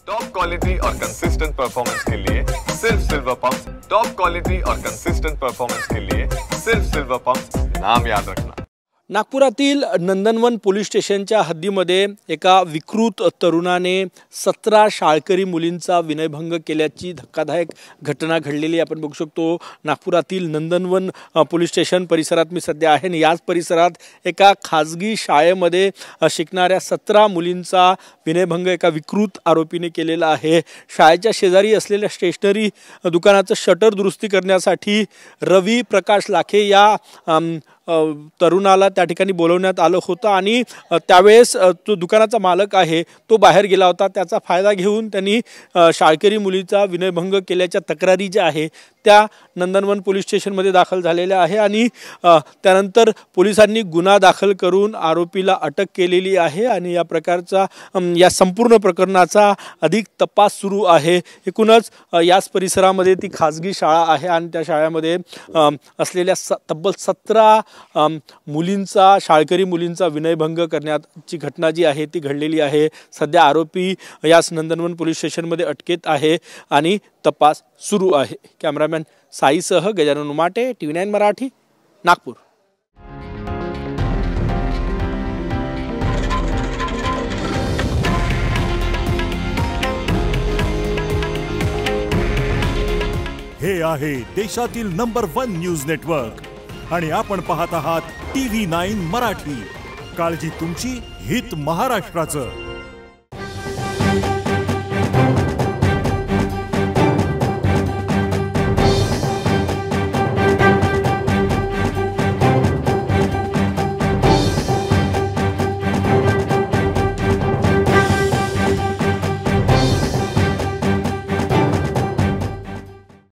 Top quality और consistent performance के लिए सिर्फ सिल्वर पंप्स। टॉप क्वालिटी और कंसिस्टेंट परफॉर्मेंस के लिए सिर्फ सिल्वर पंप्स, नाम याद रखना। नागपुरातील नंदनवन पोलीस स्टेशनच्या हद्दीमध्ये एका विकृत तरुणाने 17 शाळकरी मुलींचा विनयभंग केल्याची धक्कादायक घटना घडलेली आपण बघू शकतो। नागपुरातील नंदनवन पोलीस स्टेशन परिसरात मी सध्या आहे आणि याच परिसरात एका खाजगी शाळेमध्ये शिकणाऱ्या 17 मुलींचा विनयभंग एका विकृत आरोपीने केलेला आहे। शाळेच्या शेजारी असलेल्या स्टेशनरी दुकानाचं शटर दुरुस्ती करण्यासाठी रवी प्रकाश लाखे या तरुणाला त्या ठिकाणी बोलवण्यात आलं होतं आणि त्यावेळेस तो दुकानाचा मालक आहे तो बाहेर गेला होता। त्याचा फायदा घेऊन त्यांनी शाळकरी मुलीचा विनयभंग केल्याच्या तक्रारी ज्या आहे त्या नंदनवन पोलीस स्टेशनमध्ये दाखल झालेल्या आहे आणि त्यानंतर पोलिसांनी गुन्हा दाखल करून आरोपीला अटक केलेली आहे आणि या प्रकारचा या संपूर्ण प्रकरणाचा अधिक तपास सुरू आहे। एकूणच याच परिसरामध्ये ती खाजगी शाळा आहे आणि त्या शाळेमध्ये असलेल्या तब्बल 17 मुलींचा शाळकरी मुलींचा विनयभंग करण्याची घटना जी आहे ती घडलेली आहे। सध्या आरोपी याच नंदनवन पोलीस स्टेशनमध्ये अटकेत आहे आणि तपास सुरू आहे। कॅमेरामॅन साईसह गजानन उमाटे, TV9 मराठी, नागपूर। हे आहे देशातील नंबर 1 न्यूज नेटवर्क आणि आपण पाहत आहात TV9 मराठी। काळजी तुमची, हित महाराष्ट्राचं।